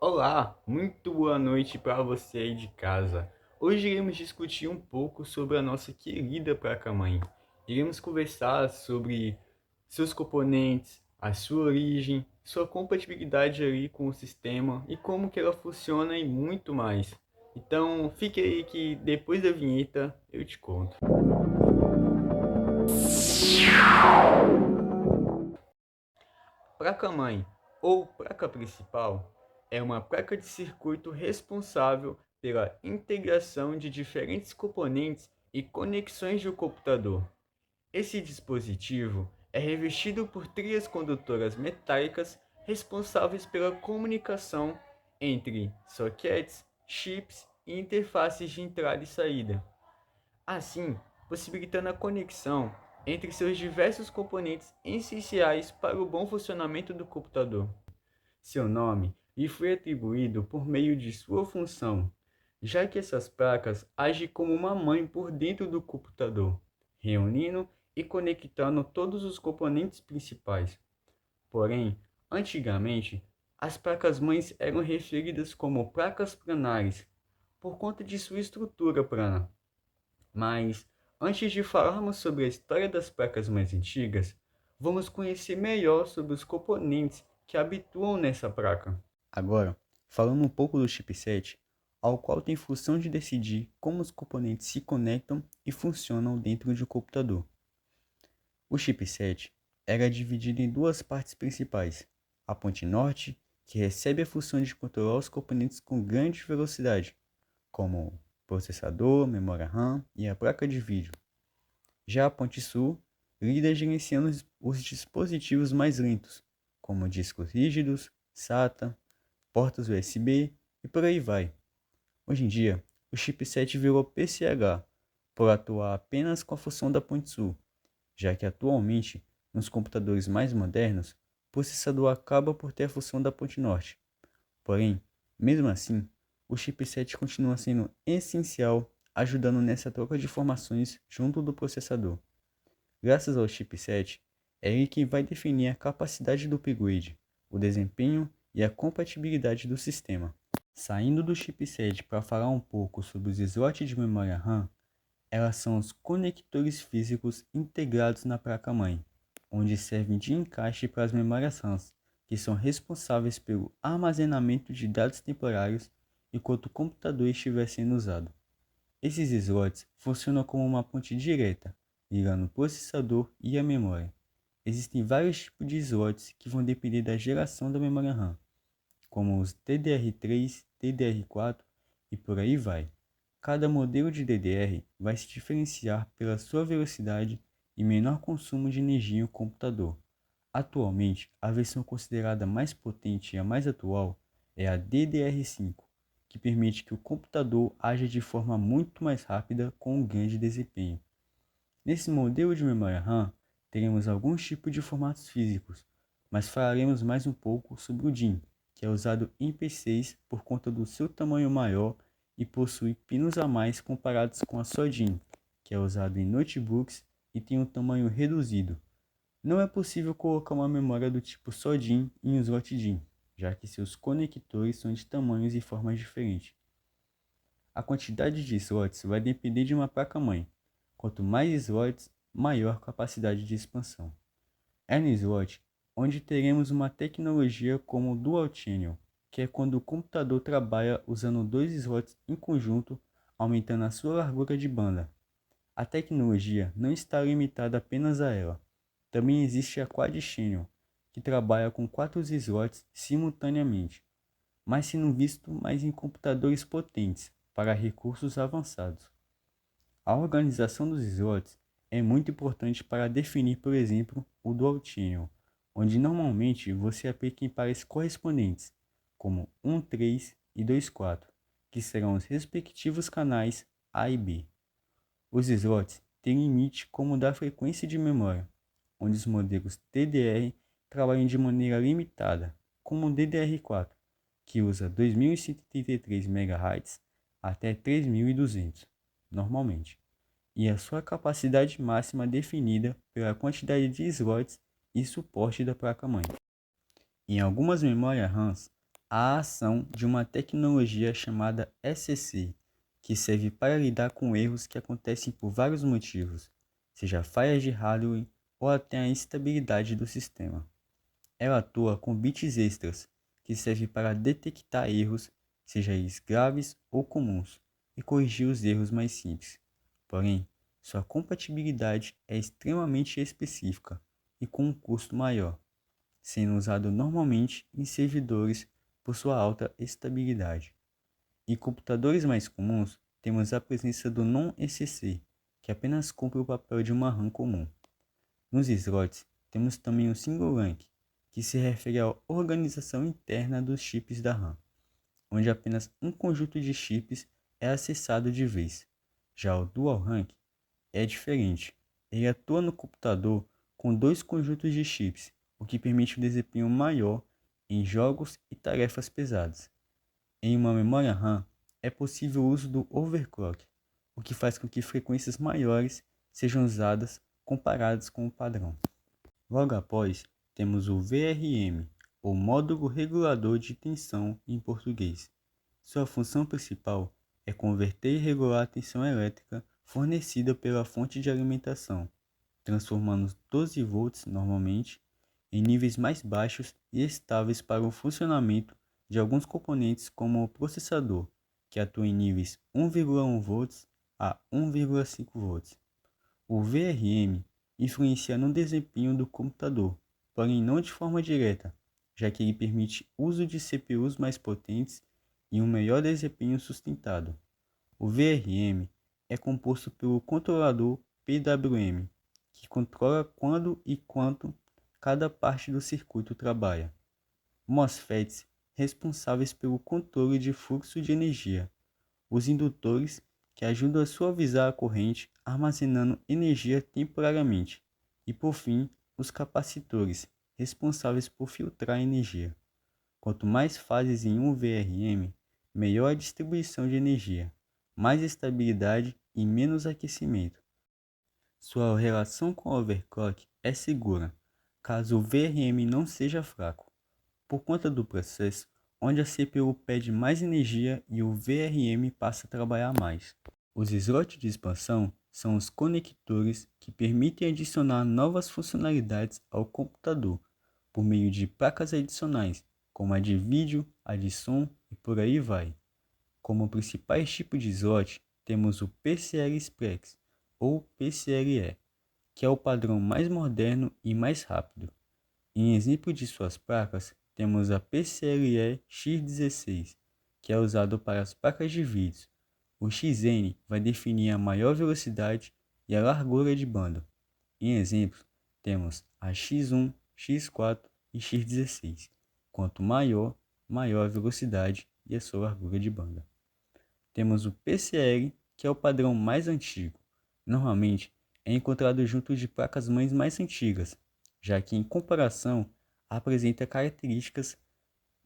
Olá, muito boa noite para você aí de casa. Hoje iremos discutir um pouco sobre a nossa querida placa-mãe. Iremos conversar sobre seus componentes, a sua origem, sua compatibilidade ali com o sistema e como que ela funciona e muito mais. Então, fique aí que depois da vinheta eu te conto. Placa-mãe, ou placa principal, é uma placa de circuito responsável pela integração de diferentes componentes e conexões do computador. Esse dispositivo é revestido por trilhas condutoras metálicas responsáveis pela comunicação entre sockets, chips e interfaces de entrada e saída, assim possibilitando a conexão entre seus diversos componentes essenciais para o bom funcionamento do computador. Seu nome lhe foi atribuído por meio de sua função, já que essas placas agem como uma mãe por dentro do computador, reunindo e conectando todos os componentes principais. Porém, antigamente, as placas-mães eram referidas como placas planares, por conta de sua estrutura plana. Mas, antes de falarmos sobre a história das placas mais antigas, vamos conhecer melhor sobre os componentes que habituam nessa placa. Agora, falando um pouco do chipset, ao qual tem função de decidir como os componentes se conectam e funcionam dentro de um computador. O chipset era dividido em duas partes principais: a ponte norte, que recebe a função de controlar os componentes com grande velocidade, como o processador, memória RAM e a placa de vídeo. Já a ponte sul lida gerenciando os dispositivos mais lentos, como discos rígidos, SATA, portas USB e por aí vai. Hoje em dia, o chipset virou PCH, por atuar apenas com a função da ponte sul, já que atualmente, nos computadores mais modernos, o processador acaba por ter a função da ponte norte. Porém, mesmo assim, o chipset continua sendo essencial, ajudando nessa troca de informações junto do processador. Graças ao chipset, é ele quem vai definir a capacidade do upgrade, o desempenho e a compatibilidade do sistema. Saindo do chipset para falar um pouco sobre os slots de memória RAM, elas são os conectores físicos integrados na placa-mãe, onde servem de encaixe para as memórias RAMs, que são responsáveis pelo armazenamento de dados temporários enquanto o computador estiver sendo usado. Esses slots funcionam como uma ponte direta, ligando o processador e a memória. Existem vários tipos de slots que vão depender da geração da memória RAM, como os DDR3, DDR4 e por aí vai. Cada modelo de DDR vai se diferenciar pela sua velocidade e menor consumo de energia em um computador. Atualmente, a versão considerada mais potente e a mais atual é a DDR5, que permite que o computador haja de forma muito mais rápida com um grande desempenho. Nesse modelo de memória RAM, teremos alguns tipos de formatos físicos, mas falaremos mais um pouco sobre o DIMM, que é usado em PCs por conta do seu tamanho maior e possui pinos a mais comparados com a SODIMM, que é usado em notebooks e tem um tamanho reduzido. Não é possível colocar uma memória do tipo SODIMM em um slot DIMM, já que seus conectores são de tamanhos e formas diferentes. A quantidade de slots vai depender de uma placa-mãe. Quanto mais slots, maior capacidade de expansão. É no slot onde teremos uma tecnologia como Dual Channel, que é quando o computador trabalha usando dois slots em conjunto, aumentando a sua largura de banda. A tecnologia não está limitada apenas a ela. Também existe a Quad Channel, que trabalha com 4 slots simultaneamente, mas sendo visto mais em computadores potentes para recursos avançados. A organização dos slots é muito importante para definir, por exemplo, o Dual Channel, onde normalmente você aplica em pares correspondentes, como 1, 3 e 2, 4, que serão os respectivos canais A e B. Os slots têm limite como o da frequência de memória, onde os modelos DDR trabalham de maneira limitada, como o DDR4, que usa 2133 MHz até 3200, normalmente, e a sua capacidade máxima definida pela quantidade de slots e suporte da placa-mãe. Em algumas memórias RAMs, a ação de uma tecnologia chamada SCC, que serve para lidar com erros que acontecem por vários motivos, seja falhas de hardware ou até a instabilidade do sistema. Ela atua com bits extras, que servem para detectar erros, seja eles graves ou comuns, e corrigir os erros mais simples. Porém, sua compatibilidade é extremamente específica e com um custo maior, sendo usado normalmente em servidores por sua alta estabilidade. Em computadores mais comuns, temos a presença do non-ECC, que apenas cumpre o papel de uma RAM comum. Nos slots, temos também o single rank, que se refere à organização interna dos chips da RAM, onde apenas um conjunto de chips é acessado de vez. Já o dual rank é diferente. Ele atua no computador com dois conjuntos de chips, o que permite um desempenho maior em jogos e tarefas pesadas. Em uma memória RAM, é possível o uso do overclock, o que faz com que frequências maiores sejam usadas comparadas com o padrão. Logo após, temos o VRM, ou Módulo Regulador de Tensão em português. Sua função principal é converter e regular a tensão elétrica fornecida pela fonte de alimentação, transformando 12 volts normalmente em níveis mais baixos e estáveis para o funcionamento de alguns componentes como o processador, que atua em níveis 1,1 volts a 1,5 volts. O VRM influencia no desempenho do computador, porém não de forma direta, já que ele permite uso de CPUs mais potentes e um melhor desempenho sustentado. O VRM é composto pelo controlador PWM, que controla quando e quanto cada parte do circuito trabalha. MOSFETs responsáveis pelo controle de fluxo de energia. Os indutores, que ajudam a suavizar a corrente, armazenando energia temporariamente. E por fim, os capacitores, responsáveis por filtrar a energia. Quanto mais fases em um VRM, melhor a distribuição de energia, mais estabilidade e menos aquecimento. Sua relação com o overclock é segura, caso o VRM não seja fraco, por conta do processo onde a CPU pede mais energia e o VRM passa a trabalhar mais. Os slots de expansão são os conectores que permitem adicionar novas funcionalidades ao computador por meio de placas adicionais, como a de vídeo, a de som e por aí vai. Como principais tipos de slot, temos o PCL Express ou PCLE, que é o padrão mais moderno e mais rápido. Em exemplo de suas placas, temos a PCLE X16, que é usado para as placas de vídeo. O XN vai definir a maior velocidade e a largura de banda. Em exemplos, temos a X1, X4 e X16. Quanto maior, maior a velocidade e a sua largura de banda. Temos o PCL, que é o padrão mais antigo. Normalmente é encontrado junto de placas-mães mais antigas, já que em comparação apresenta características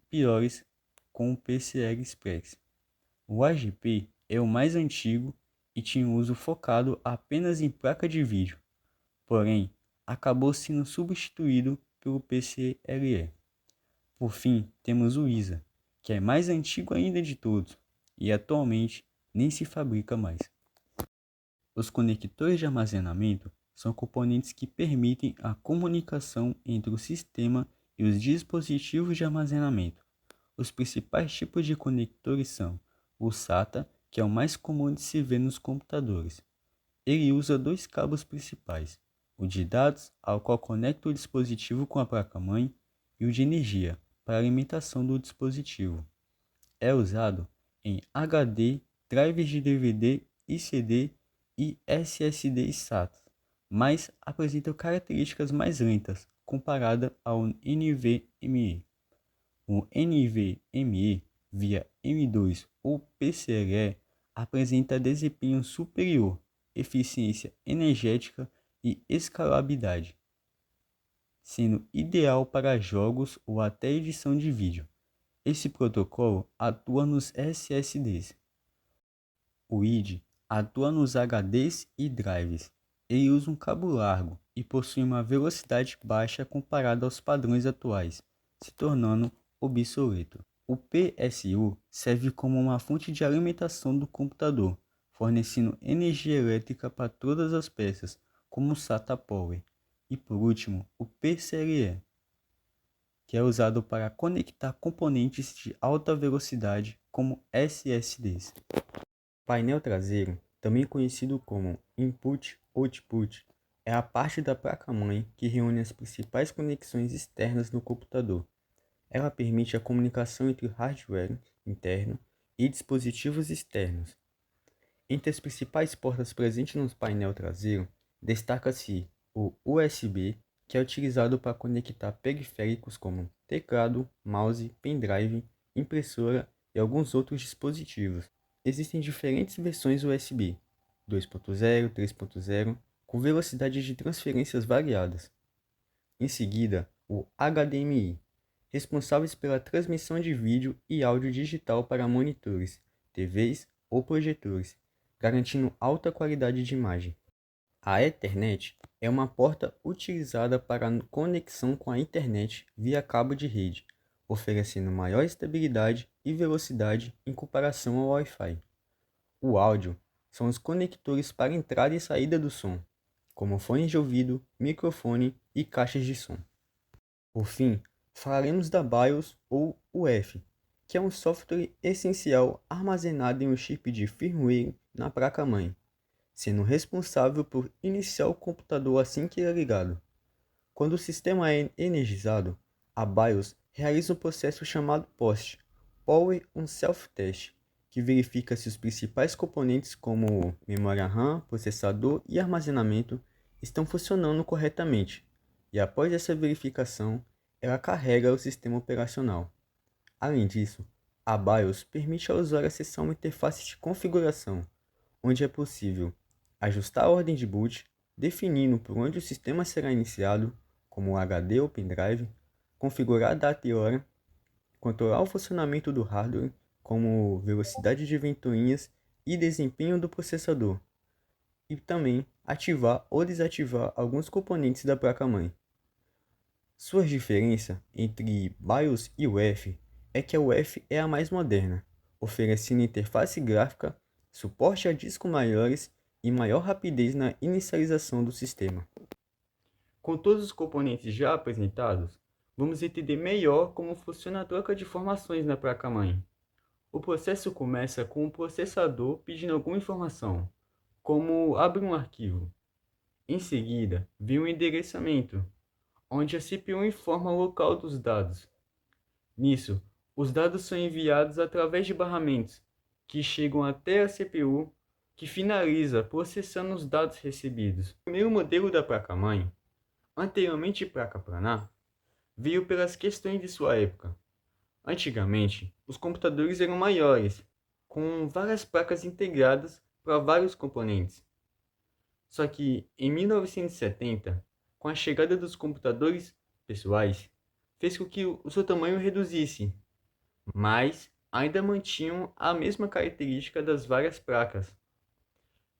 piores com o PCL Express. O AGP é o mais antigo e tinha uso focado apenas em placa de vídeo, porém acabou sendo substituído pelo PCLE. Por fim, temos o ISA, que é mais antigo ainda de todos e atualmente nem se fabrica mais. Os conectores de armazenamento são componentes que permitem a comunicação entre o sistema e os dispositivos de armazenamento. Os principais tipos de conectores são o SATA, que é o mais comum de se ver nos computadores. Ele usa dois cabos principais, o de dados, ao qual conecta o dispositivo com a placa-mãe, e o de energia, para a alimentação do dispositivo. É usado em HD, drives de DVD e CD e SSD SATA, mas apresenta características mais lentas comparada ao NVMe. O NVMe via M2 ou PCLE apresenta desempenho superior, eficiência energética e escalabilidade, sendo ideal para jogos ou até edição de vídeo. Esse protocolo atua nos SSDs. O ID atua nos HDs e drives. Ele usa um cabo largo e possui uma velocidade baixa comparada aos padrões atuais, se tornando obsoleto. O PSU serve como uma fonte de alimentação do computador, fornecendo energia elétrica para todas as peças, como o SATA Power. E por último, o PCLE, que é usado para conectar componentes de alta velocidade, como SSDs. Painel traseiro, também conhecido como Input/Output, é a parte da placa-mãe que reúne as principais conexões externas no computador. Ela permite a comunicação entre hardware interno e dispositivos externos. Entre as principais portas presentes no painel traseiro, destaca-se o USB, que é utilizado para conectar periféricos como teclado, mouse, pendrive, impressora e alguns outros dispositivos. Existem diferentes versões USB, 2.0, 3.0, com velocidades de transferências variadas. Em seguida, o HDMI, responsáveis pela transmissão de vídeo e áudio digital para monitores, TVs ou projetores, garantindo alta qualidade de imagem. A Ethernet é uma porta utilizada para a conexão com a internet via cabo de rede, oferecendo maior estabilidade e velocidade em comparação ao Wi-Fi. O áudio são os conectores para entrada e saída do som, como fones de ouvido, microfone e caixas de som. Por fim, falaremos da BIOS ou UEFI, que é um software essencial armazenado em um chip de firmware na placa-mãe, sendo responsável por iniciar o computador assim que ele é ligado. Quando o sistema é energizado, a BIOS realiza um processo chamado POST, Power on Self-Test, que verifica se os principais componentes como memória RAM, processador e armazenamento estão funcionando corretamente, e após essa verificação, ela carrega o sistema operacional. Além disso, a BIOS permite ao usuário acessar uma interface de configuração, onde é possível ajustar a ordem de boot, definindo por onde o sistema será iniciado, como o HD ou pendrive, configurar a data e hora, controlar o funcionamento do hardware, como velocidade de ventoinhas e desempenho do processador, e também ativar ou desativar alguns componentes da placa-mãe. Suas diferenças entre BIOS e UEFI é que a UEFI é a mais moderna, oferecendo interface gráfica, suporte a discos maiores e maior rapidez na inicialização do sistema. Com todos os componentes já apresentados, vamos entender melhor como funciona a troca de informações na placa-mãe. O processo começa com o processador pedindo alguma informação, como abrir um arquivo. Em seguida, vem o endereçamento, onde a CPU informa o local dos dados. Nisso, os dados são enviados através de barramentos, que chegam até a CPU, que finaliza processando os dados recebidos. O primeiro modelo da placa-mãe, anteriormente placa planar, veio pelas questões de sua época. Antigamente, os computadores eram maiores, com várias placas integradas para vários componentes. Só que, em 1970, com a chegada dos computadores pessoais, fez com que o seu tamanho reduzisse, mas ainda mantinham a mesma característica das várias placas.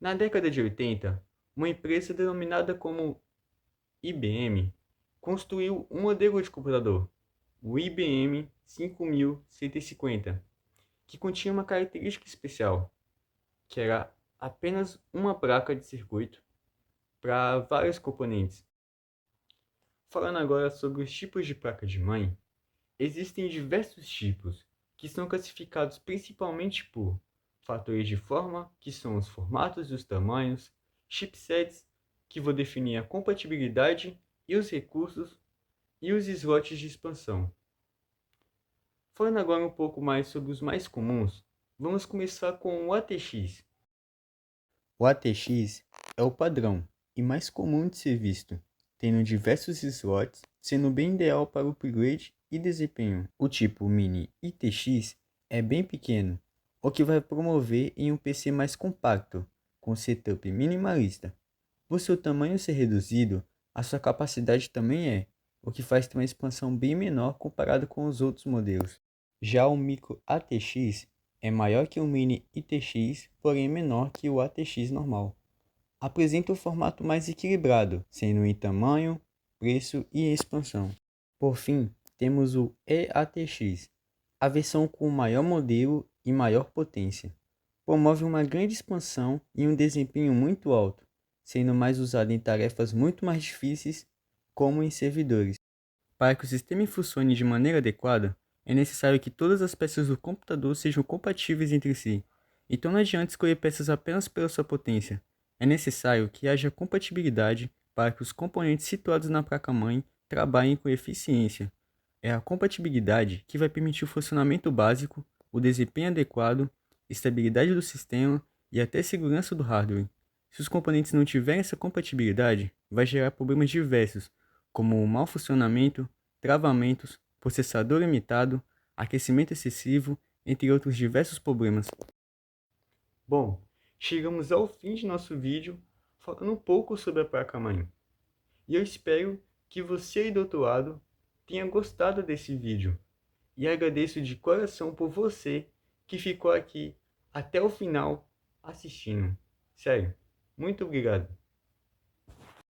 Na década de 80, uma empresa denominada como IBM construiu um modelo de computador, o IBM 5150, que continha uma característica especial, que era apenas uma placa de circuito para vários componentes. Falando agora sobre os tipos de placa de mãe, existem diversos tipos, que são classificados principalmente por fatores de forma, que são os formatos e os tamanhos, chipsets, que vão definir a compatibilidade e os recursos, e os slots de expansão. Falando agora um pouco mais sobre os mais comuns, vamos começar com o ATX. O ATX é o padrão e mais comum de ser visto, tendo diversos slots, sendo bem ideal para o upgrade e desempenho. O tipo Mini ITX é bem pequeno, o que vai promover em um PC mais compacto, com setup minimalista. Por seu tamanho ser reduzido, a sua capacidade também é, o que faz ter uma expansão bem menor comparado com os outros modelos. Já o Micro ATX é maior que o Mini ITX, porém menor que o ATX normal. Apresenta um formato mais equilibrado, sendo em tamanho, preço e expansão. Por fim, temos o EATX, a versão com o maior modelo e maior potência. Promove uma grande expansão e um desempenho muito alto, sendo mais usado em tarefas muito mais difíceis, como em servidores. Para que o sistema funcione de maneira adequada, é necessário que todas as peças do computador sejam compatíveis entre si. Então não adianta escolher peças apenas pela sua potência. É necessário que haja compatibilidade para que os componentes situados na placa-mãe trabalhem com eficiência. É a compatibilidade que vai permitir o funcionamento básico, o desempenho adequado, estabilidade do sistema e até segurança do hardware. Se os componentes não tiverem essa compatibilidade, vai gerar problemas diversos, como o mau funcionamento, travamentos, processador limitado, aquecimento excessivo, entre outros diversos problemas. Bom, chegamos ao fim de nosso vídeo falando um pouco sobre a placa-mãe. E eu espero que você aí do outro lado tenha gostado desse vídeo. E agradeço de coração por você que ficou aqui até o final assistindo. Sério, muito obrigado.